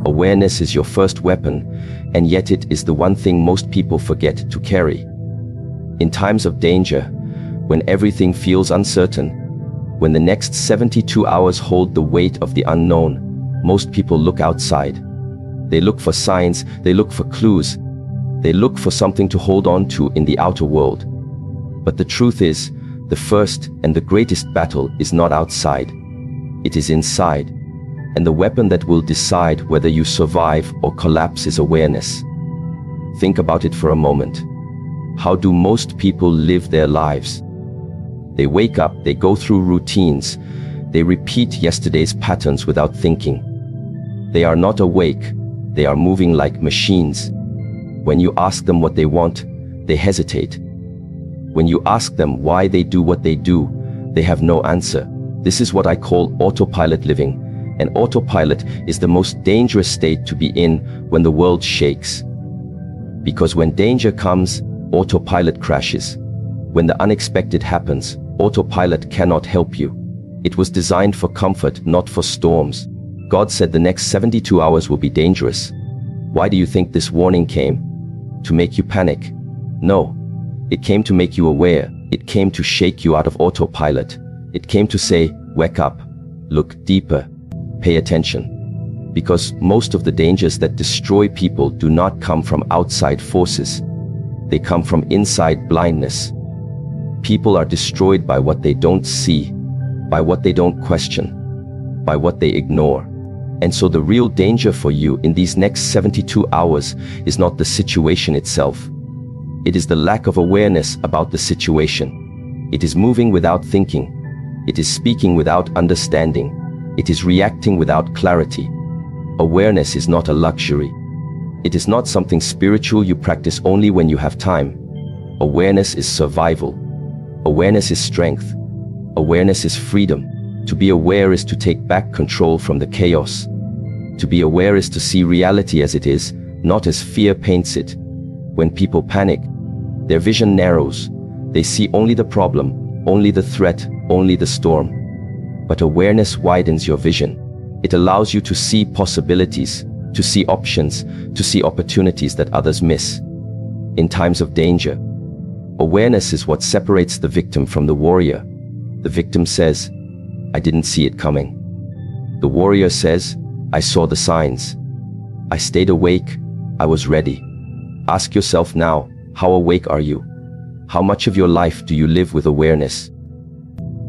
Awareness is your first weapon, and yet it is the one thing most people forget to carry. In times of danger, when everything feels uncertain, when the next 72 hours hold the weight of the unknown, most people look outside. They look for signs, they look for clues, they look for something to hold on to in the outer world. But the truth is, the first and the greatest battle is not outside. It is inside. And the weapon that will decide whether you survive or collapse is awareness. Think about it for a moment. How do most people live their lives? They wake up, they go through routines, they repeat yesterday's patterns without thinking. They are not awake, they are moving like machines. When you ask them what they want, they hesitate. When you ask them why they do what they do, they have no answer. This is what I call autopilot living. And autopilot is the most dangerous state to be in when the world shakes. Because when danger comes, autopilot crashes. When the unexpected happens, autopilot cannot help you. It was designed for comfort, not for storms. God said the next 72 hours will be dangerous. Why do you think this warning came? To make you panic? No. It came to make you aware. It came to shake you out of autopilot. It came to say, wake up, look deeper. Pay attention. Because most of the dangers that destroy people do not come from outside forces. They come from inside blindness. People are destroyed by what they don't see, by what they don't question, by what they ignore. And so the real danger for you in these next 72 hours is not the situation itself. It is the lack of awareness about the situation. It is moving without thinking. It is speaking without understanding. It is reacting without clarity. Awareness is not a luxury. It is not something spiritual you practice only when you have time. Awareness is survival. Awareness is strength. Awareness is freedom. To be aware is to take back control from the chaos. To be aware is to see reality as it is, not as fear paints it. When people panic, their vision narrows. They see only the problem, only the threat, only the storm. But awareness widens your vision. It allows you to see possibilities, to see options, to see opportunities that others miss. In times of danger, awareness is what separates the victim from the warrior. The victim says, I didn't see it coming. The warrior says, I saw the signs. I stayed awake. I was ready. Ask yourself now, how awake are you? How much of your life do you live with awareness?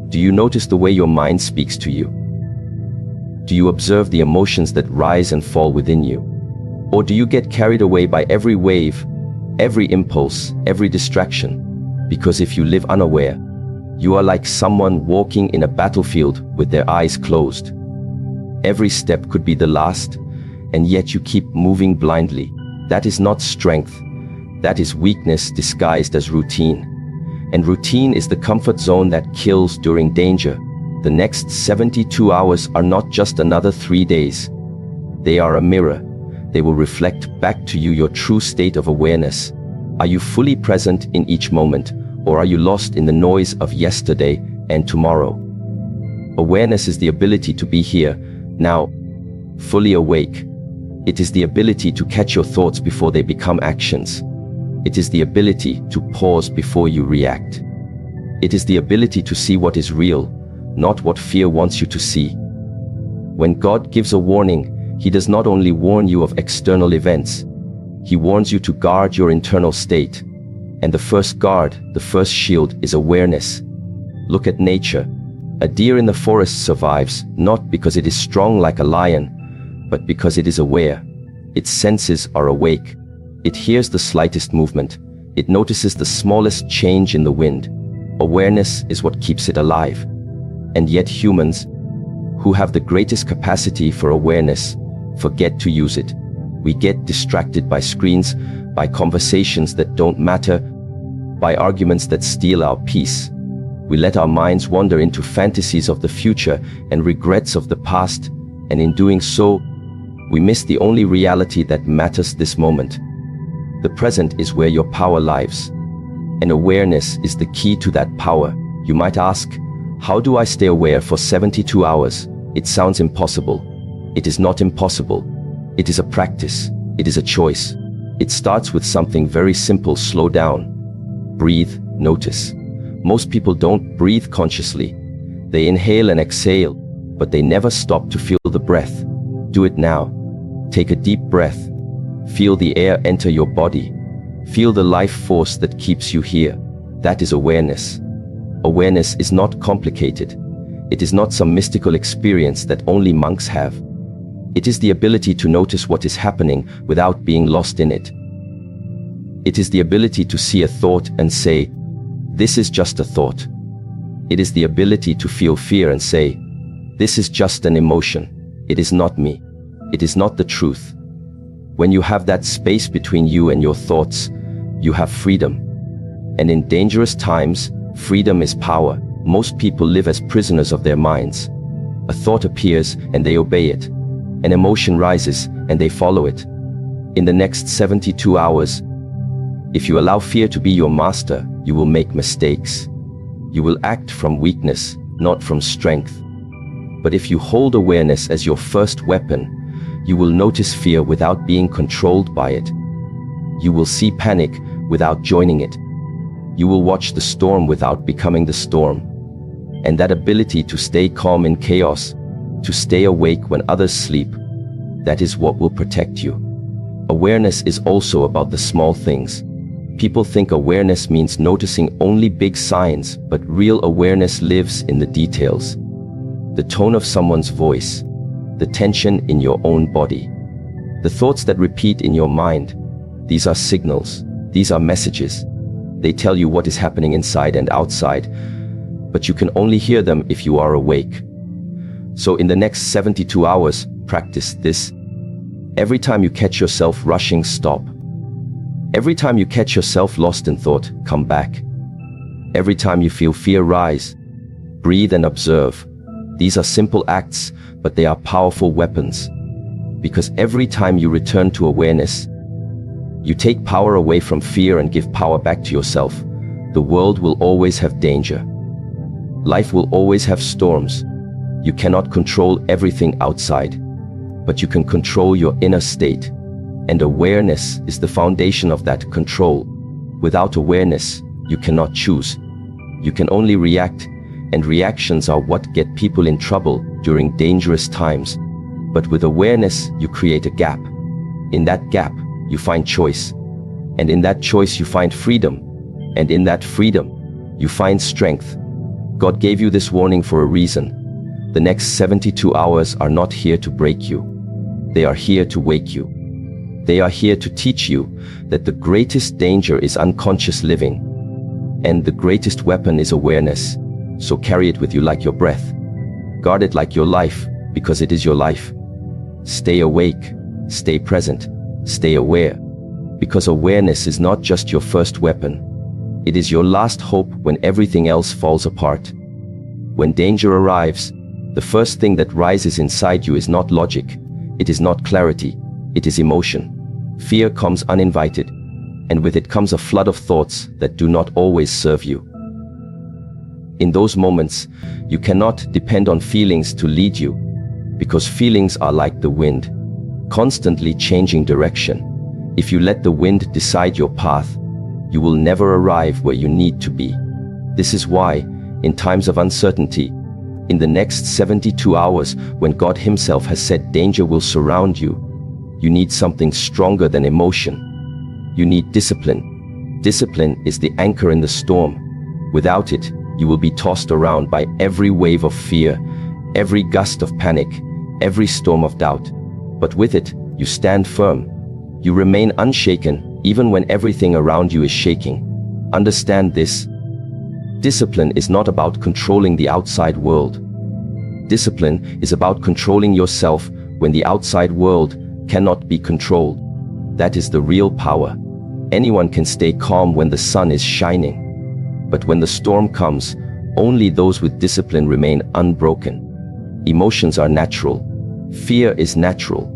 Do you notice the way your mind speaks to you? Do you observe the emotions that rise and fall within you? Or do you get carried away by every wave, every impulse, every distraction? Because if you live unaware, you are like someone walking in a battlefield with their eyes closed. Every step could be the last, and yet you keep moving blindly. That is not strength. That is weakness disguised as routine. And routine is the comfort zone that kills during danger. The next 72 hours are not just another 3 days. They are a mirror. They will reflect back to you your true state of awareness. Are you fully present in each moment, or are you lost in the noise of yesterday and tomorrow? Awareness is the ability to be here, now, fully awake. It is the ability to catch your thoughts before they become actions. It is the ability to pause before you react. It is the ability to see what is real, not what fear wants you to see. When God gives a warning, He does not only warn you of external events, He warns you to guard your internal state. And the first guard, the first shield, is awareness. Look at nature. A deer in the forest survives, not because it is strong like a lion, but because it is aware. Its senses are awake. It hears the slightest movement. It notices the smallest change in the wind. Awareness is what keeps it alive. And yet humans, who have the greatest capacity for awareness, forget to use it. We get distracted by screens, by conversations that don't matter, by arguments that steal our peace. We let our minds wander into fantasies of the future and regrets of the past, and in doing so, we miss the only reality that matters this moment. The present is where your power lies, and awareness is the key to that power. You might ask, how do I stay aware for 72 hours? It sounds impossible. It is not impossible. It is a practice. It is a choice. It starts with something very simple: slow down. Breathe, notice. Most people don't breathe consciously. They inhale and exhale, but they never stop to feel the breath. Do it now. Take a deep breath. Feel the air enter your body. Feel the life force that keeps you here. That is awareness. Awareness is not complicated. It is not some mystical experience that only monks have. It is the ability to notice what is happening without being lost in it. It is the ability to see a thought and say, "This is just a thought." It is the ability to feel fear and say, "This is just an emotion. It is not me. It is not the truth." When you have that space between you and your thoughts, you have freedom. And in dangerous times, freedom is power. Most people live as prisoners of their minds. A thought appears and they obey it. An emotion rises and they follow it. In the next 72 hours, if you allow fear to be your master, you will make mistakes. You will act from weakness, not from strength. But if you hold awareness as your first weapon, you will notice fear without being controlled by it. You will see panic without joining it. You will watch the storm without becoming the storm. And that ability to stay calm in chaos, to stay awake when others sleep, that is what will protect you. Awareness is also about the small things. People think awareness means noticing only big signs, but real awareness lives in the details. The tone of someone's voice, the tension in your own body, the thoughts that repeat in your mind. These are signals. These are messages. They tell you what is happening inside and outside, but you can only hear them if you are awake. So in the next 72 hours, practice this. Every time you catch yourself rushing, stop. Every time you catch yourself lost in thought, come back. Every time you feel fear rise, breathe and observe. These are simple acts, but they are powerful weapons. Because every time you return to awareness, you take power away from fear and give power back to yourself. The world will always have danger. Life will always have storms. You cannot control everything outside, but you can control your inner state. And awareness is the foundation of that control. Without awareness, you cannot choose. You can only react, and reactions are what get people in trouble during dangerous times. But with awareness, you create a gap. In that gap, you find choice. And in that choice, you find freedom. And in that freedom, you find strength. God gave you this warning for a reason. The next 72 hours are not here to break you. They are here to wake you. They are here to teach you that the greatest danger is unconscious living. And the greatest weapon is awareness. So carry it with you like your breath. Guard it like your life, because it is your life. Stay awake, stay present, stay aware. Because awareness is not just your first weapon. It is your last hope when everything else falls apart. When danger arrives, the first thing that rises inside you is not logic. It is not clarity. It is emotion. Fear comes uninvited, and with it comes a flood of thoughts that do not always serve you. In those moments, you cannot depend on feelings to lead you, because feelings are like the wind, constantly changing direction. If you let the wind decide your path, you will never arrive where you need to be. This is why, in times of uncertainty, in the next 72 hours, when God Himself has said danger will surround you, you need something stronger than emotion. You need discipline. Discipline is the anchor in the storm. Without it, you will be tossed around by every wave of fear, every gust of panic, every storm of doubt. But with it, you stand firm. You remain unshaken, even when everything around you is shaking. Understand this. Discipline is not about controlling the outside world. Discipline is about controlling yourself when the outside world cannot be controlled. That is the real power. Anyone can stay calm when the sun is shining. But when the storm comes, only those with discipline remain unbroken. Emotions are natural. Fear is natural.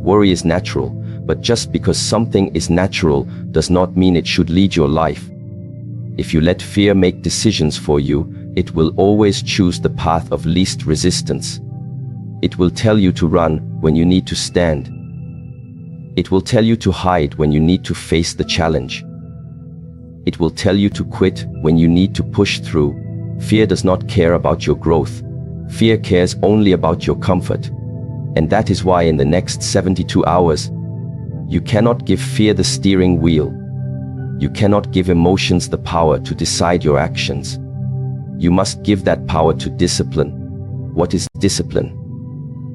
Worry is natural. But just because something is natural does not mean it should lead your life. If you let fear make decisions for you, it will always choose the path of least resistance. It will tell you to run when you need to stand. It will tell you to hide when you need to face the challenge. It will tell you to quit when you need to push through. Fear does not care about your growth. Fear cares only about your comfort. And that is why in the next 72 hours, you cannot give fear the steering wheel. You cannot give emotions the power to decide your actions. You must give that power to discipline. What is discipline?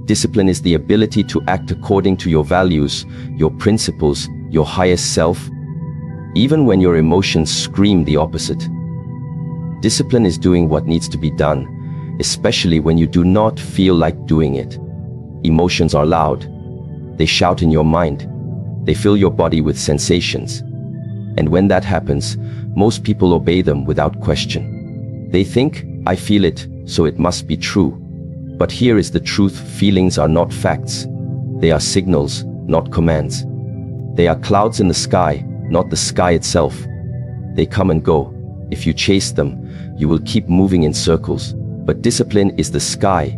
Discipline is the ability to act according to your values, your principles, your highest self, even when your emotions scream the opposite. Discipline is doing what needs to be done, especially when you do not feel like doing it. Emotions are loud. They shout in your mind. They fill your body with sensations. And when that happens, most people obey them without question. They think, I feel it, so it must be true. But here is the truth: feelings are not facts. They are signals, not commands. They are clouds in the sky, not the sky itself. They come and go. If you chase them, you will keep moving in circles. But discipline is the sky.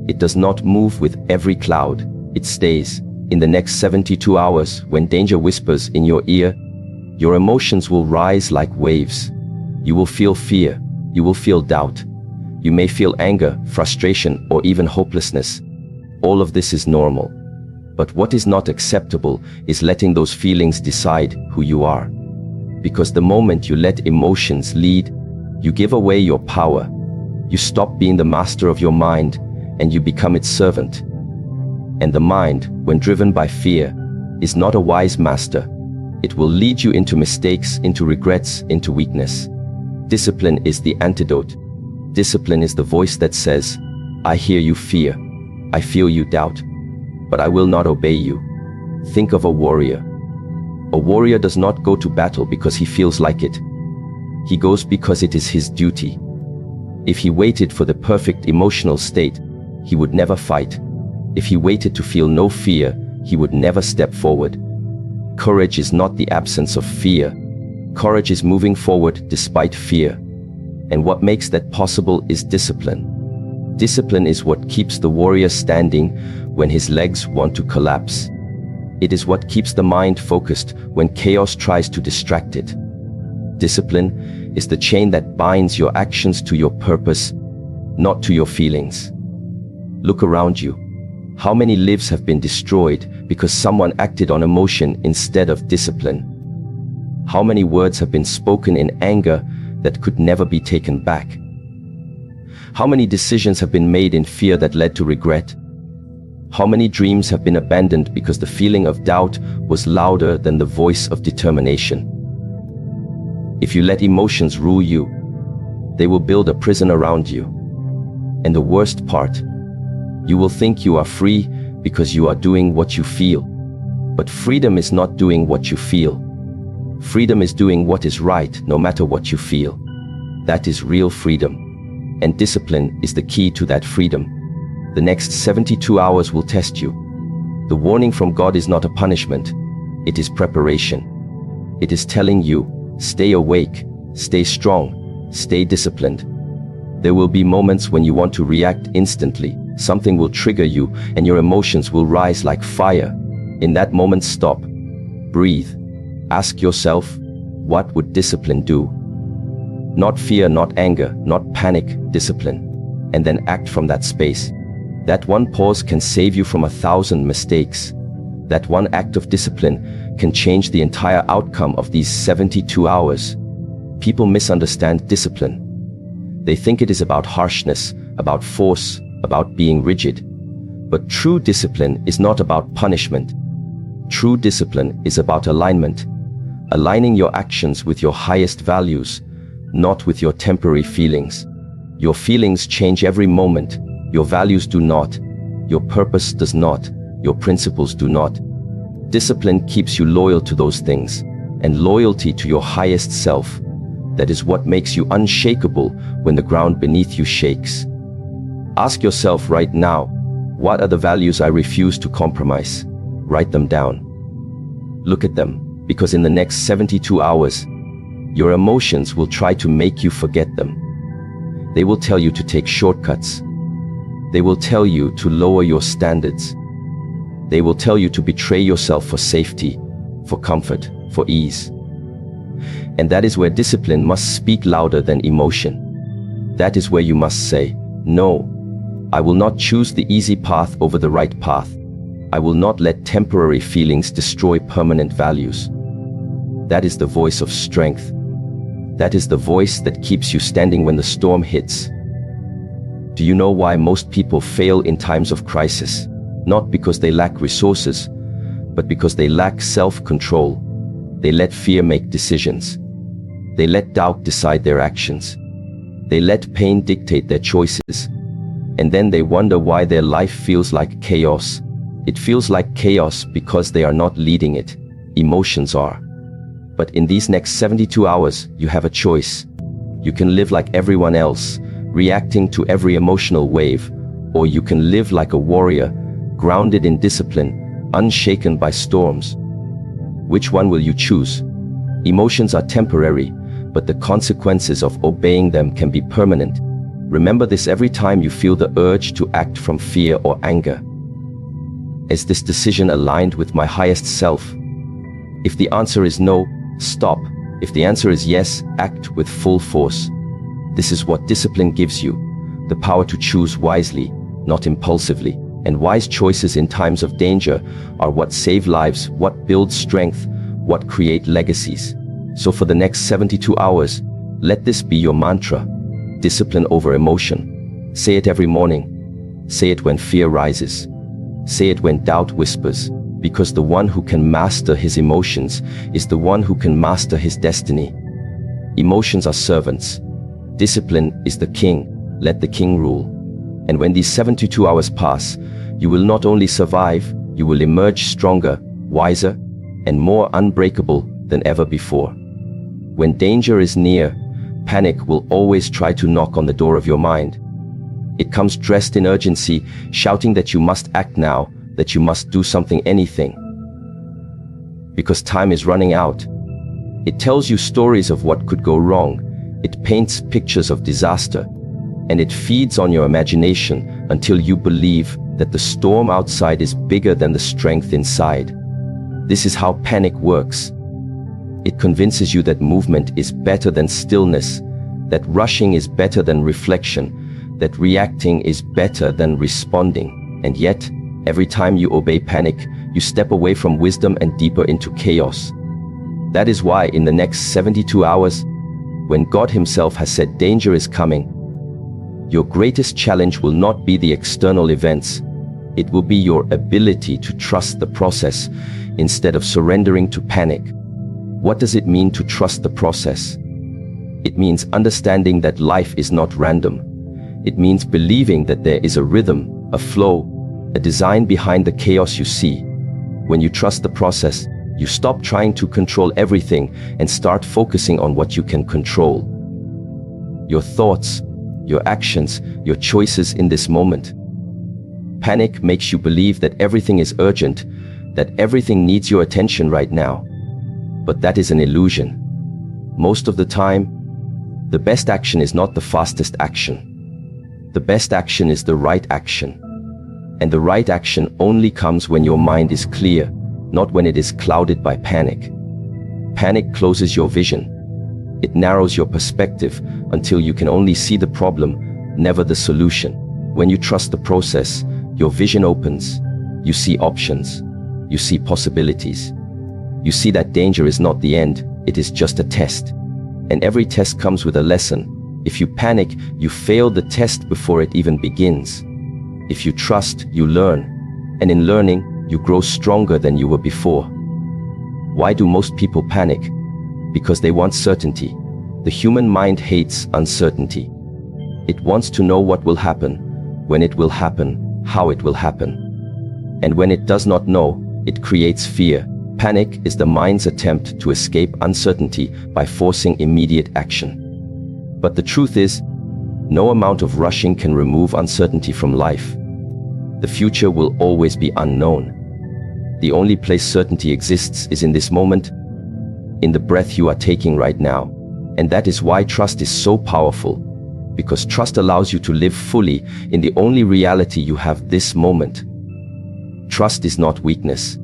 It does not move with every cloud. It stays. In the next 72 hours, when danger whispers in your ear, your emotions will rise like waves. You will feel fear. You will feel doubt. You may feel anger, frustration, or even hopelessness. All of this is normal. But what is not acceptable is letting those feelings decide who you are. Because the moment you let emotions lead, you give away your power. You stop being the master of your mind, and you become its servant. And the mind, when driven by fear, is not a wise master. It will lead you into mistakes, into regrets, into weakness. Discipline is the antidote. Discipline is the voice that says, I hear you fear. I feel you doubt. But I will not obey you. Think of a warrior. A warrior does not go to battle because he feels like it. He goes because it is his duty. If he waited for the perfect emotional state, he would never fight. If he waited to feel no fear, he would never step forward. Courage is not the absence of fear. Courage is moving forward despite fear. And what makes that possible is discipline. Discipline is what keeps the warrior standing when his legs want to collapse. It is what keeps the mind focused when chaos tries to distract it. Discipline is the chain that binds your actions to your purpose, not to your feelings. Look around you. How many lives have been destroyed because someone acted on emotion instead of discipline? How many words have been spoken in anger that could never be taken back? How many decisions have been made in fear that led to regret? How many dreams have been abandoned because the feeling of doubt was louder than the voice of determination? If you let emotions rule you, they will build a prison around you. And the worst part, you will think you are free because you are doing what you feel. But freedom is not doing what you feel. Freedom is doing what is right, no matter what you feel. That is real freedom. And discipline is the key to that freedom. The next 72 hours will test you. The warning from God is not a punishment. It is preparation. It is telling you, stay awake, stay strong, stay disciplined. There will be moments when you want to react instantly. Something will trigger you and your emotions will rise like fire. In that moment, stop. Breathe. Ask yourself, what would discipline do? Not fear, not anger, not panic, discipline. And then act from that space. That one pause can save you from 1,000 mistakes. That one act of discipline can change the entire outcome of these 72 hours. People misunderstand discipline. They think it is about harshness, about force, about being rigid. But true discipline is not about punishment. True discipline is about alignment. Aligning your actions with your highest values, not with your temporary feelings. Your feelings change every moment. Your values do not. Your purpose does not. Your principles do not. Discipline keeps you loyal to those things, and loyalty to your highest self. That is what makes you unshakable when the ground beneath you shakes. Ask yourself right now, what are the values I refuse to compromise? Write them down. Look at them, because in the next 72 hours, your emotions will try to make you forget them. They will tell you to take shortcuts. They will tell you to lower your standards. They will tell you to betray yourself for safety, for comfort, for ease. And that is where discipline must speak louder than emotion. That is where you must say, no, I will not choose the easy path over the right path. I will not let temporary feelings destroy permanent values. That is the voice of strength. That is the voice that keeps you standing when the storm hits. Do you know why most people fail in times of crisis? Not because they lack resources, but because they lack self-control. They let fear make decisions. They let doubt decide their actions. They let pain dictate their choices. And then they wonder why their life feels like chaos. It feels like chaos because they are not leading it. Emotions are. But in these next 72 hours, you have a choice. You can live like everyone else, reacting to every emotional wave, or you can live like a warrior, grounded in discipline, unshaken by storms. Which one will you choose? Emotions are temporary, but the consequences of obeying them can be permanent. Remember this every time you feel the urge to act from fear or anger. Is this decision aligned with my highest self? If the answer is no, stop. If the answer is yes, act with full force. This is what discipline gives you, the power to choose wisely, not impulsively. And wise choices in times of danger are what save lives, what build strength, what create legacies. So for the next 72 hours, let this be your mantra. Discipline over emotion. Say it every morning. Say it when fear rises. Say it when doubt whispers. Because the one who can master his emotions is the one who can master his destiny. Emotions are servants. Discipline is the king. Let the king rule. And when these 72 hours pass, you will not only survive, you will emerge stronger, wiser, and more unbreakable than ever before. When danger is near, panic will always try to knock on the door of your mind. It comes dressed in urgency, shouting that you must act now, that you must do something, anything. Because time is running out. It tells you stories of what could go wrong. It paints pictures of disaster. And it feeds on your imagination until you believe that the storm outside is bigger than the strength inside. This is how panic works. It convinces you that movement is better than stillness, that rushing is better than reflection, that reacting is better than responding. And yet, every time you obey panic, you step away from wisdom and deeper into chaos. That is why in the next 72 hours, when God Himself has said danger is coming, your greatest challenge will not be the external events. It will be your ability to trust the process instead of surrendering to panic. What does it mean to trust the process? It means understanding that life is not random. It means believing that there is a rhythm, a flow, a design behind the chaos you see. When you trust the process, you stop trying to control everything and start focusing on what you can control. Your thoughts, your actions, your choices in this moment. Panic makes you believe that everything is urgent, that everything needs your attention right now. But that is an illusion. Most of the time, the best action is not the fastest action. The best action is the right action. And the right action only comes when your mind is clear, not when it is clouded by panic. Panic closes your vision. It narrows your perspective until you can only see the problem, never the solution. When you trust the process, your vision opens. You see options. You see possibilities. You see that danger is not the end, it is just a test. And every test comes with a lesson. If you panic, you fail the test before it even begins. If you trust, you learn. And in learning, you grow stronger than you were before. Why do most people panic? Because they want certainty. The human mind hates uncertainty. It wants to know what will happen, when it will happen, how it will happen. And when it does not know, it creates fear. Panic is the mind's attempt to escape uncertainty by forcing immediate action. But the truth is, no amount of rushing can remove uncertainty from life. The future will always be unknown. The only place certainty exists is in this moment, in the breath you are taking right now. And that is why trust is so powerful, because trust allows you to live fully in the only reality you have this moment. Trust is not weakness.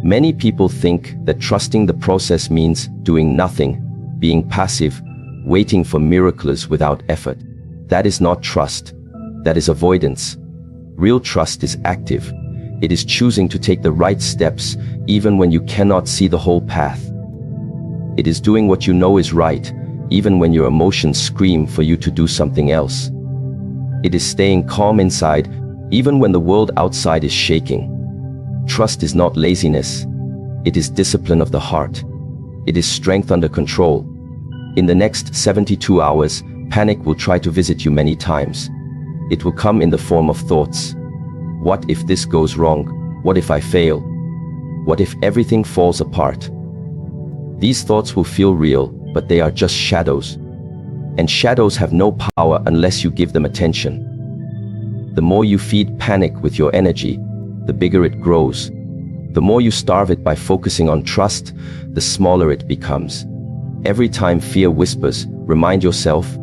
Many people think that trusting the process means doing nothing, being passive, waiting for miracles without effort. That is not trust. That is avoidance. Real trust is active. It is choosing to take the right steps even when you cannot see the whole path. It is doing what you know is right, even when your emotions scream for you to do something else. It is staying calm inside, even when the world outside is shaking. Trust is not laziness. It is discipline of the heart. It is strength under control. In the next 72 hours, panic will try to visit you many times. It will come in the form of thoughts. What if this goes wrong? What if I fail? What if everything falls apart? These thoughts will feel real, but they are just shadows. And shadows have no power unless you give them attention. The more you feed panic with your energy, the bigger it grows. The more you starve it by focusing on trust, the smaller it becomes. Every time fear whispers, remind yourself,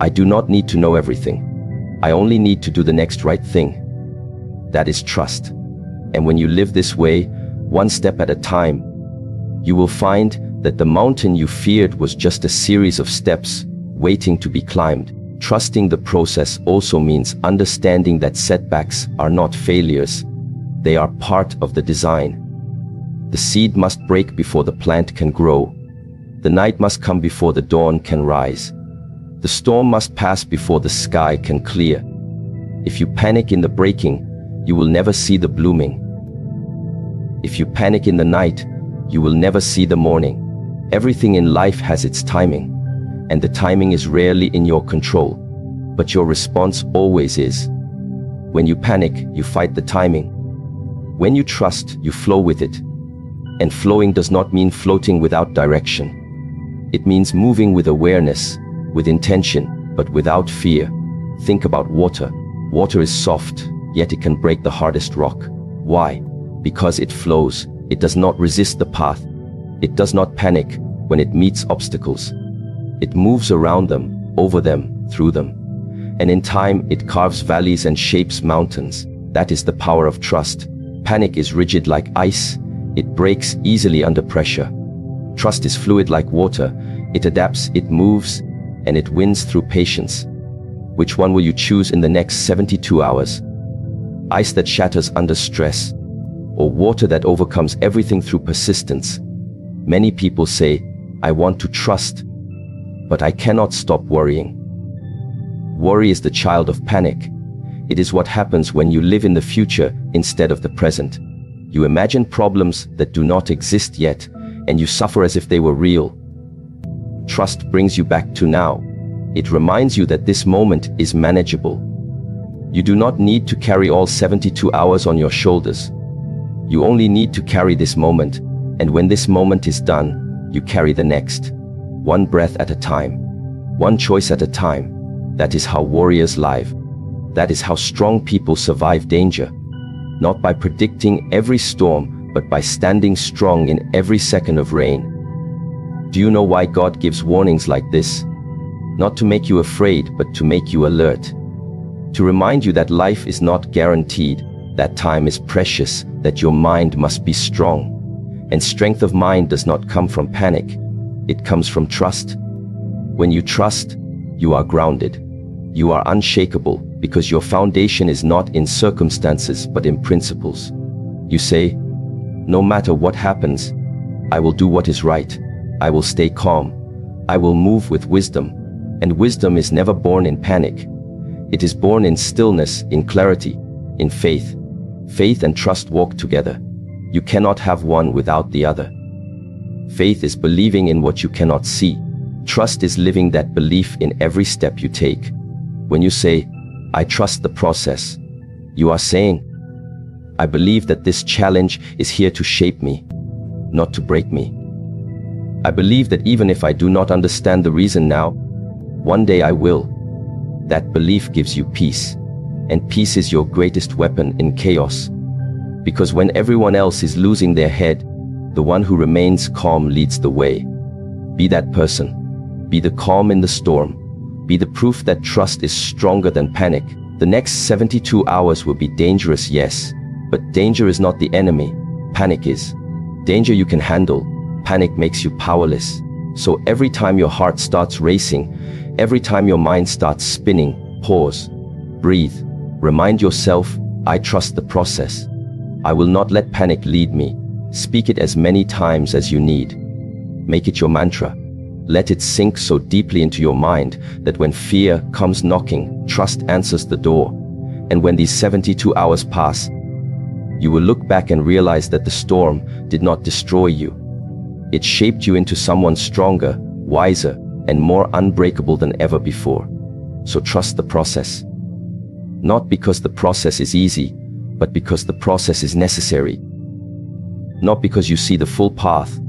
I do not need to know everything. I only need to do the next right thing. That is trust. And when you live this way, one step at a time, you will find that the mountain you feared was just a series of steps waiting to be climbed. Trusting the process also means understanding that setbacks are not failures. They are part of the design. The seed must break before the plant can grow. The night must come before the dawn can rise. The storm must pass before the sky can clear. If you panic in the breaking, you will never see the blooming. If you panic in the night, you will never see the morning. Everything in life has its timing, and the timing is rarely in your control, but your response always is. When you panic, you fight the timing. When you trust, you flow with it. And flowing does not mean floating without direction. It means moving with awareness, with intention, but without fear. Think about water. Water is soft, yet it can break the hardest rock. Why? Because it flows. It does not resist the path. It does not panic when it meets obstacles. It moves around them, over them, through them. And in time, it carves valleys and shapes mountains. That is the power of trust. Panic is rigid like ice. It breaks easily under pressure. Trust is fluid like water. It adapts, it moves, and it wins through patience. Which one will you choose in the next 72 hours? Ice that shatters under stress, or water that overcomes everything through persistence? Many people say, I want to trust, but I cannot stop worrying. Worry is the child of panic. It is what happens when you live in the future instead of the present. You imagine problems that do not exist yet, and you suffer as if they were real. Trust brings you back to now. It reminds you that this moment is manageable. You do not need to carry all 72 hours on your shoulders. You only need to carry this moment, and when this moment is done, you carry the next. One breath at a time. One choice at a time. That is how warriors live. That is how strong people survive danger. Not by predicting every storm, but by standing strong in every second of rain. Do you know why God gives warnings like this? Not to make you afraid, but to make you alert. To remind you that life is not guaranteed, that time is precious, that your mind must be strong. And strength of mind does not come from panic. It comes from trust. When you trust, you are grounded. You are unshakable because your foundation is not in circumstances but in principles. You say, no matter what happens, I will do what is right. I will stay calm. I will move with wisdom. And wisdom is never born in panic. It is born in stillness, in clarity, in faith. Faith and trust walk together. You cannot have one without the other. Faith is believing in what you cannot see. Trust is living that belief in every step you take. When you say, I trust the process, you are saying, I believe that this challenge is here to shape me, not to break me. I believe that even if I do not understand the reason now, one day I will. That belief gives you peace, and peace is your greatest weapon in chaos. Because when everyone else is losing their head, the one who remains calm leads the way. Be that person. Be the calm in the storm. Be the proof that trust is stronger than panic. The next 72 hours will be dangerous, yes, But danger is not the enemy, panic is. Danger you can handle, panic makes you powerless. So every time your heart starts racing, every time your mind starts spinning, pause, breathe, remind yourself, I trust the process. I will not let panic lead me. Speak it as many times as you need. Make it your mantra. Let it sink so deeply into your mind that when fear comes knocking, trust answers the door. And when these 72 hours pass, you will look back and realize that the storm did not destroy you. It shaped you into someone stronger, wiser, and more unbreakable than ever before. So trust the process. Not because the process is easy, but because the process is necessary. Not because you see the full path,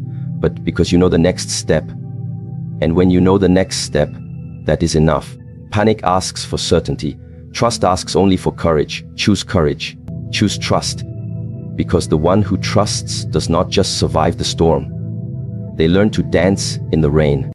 but because you know the next step. And when you know the next step, that is enough. Panic asks for certainty. Trust asks only for courage. Choose courage. Choose trust. Because the one who trusts does not just survive the storm. They learn to dance in the rain.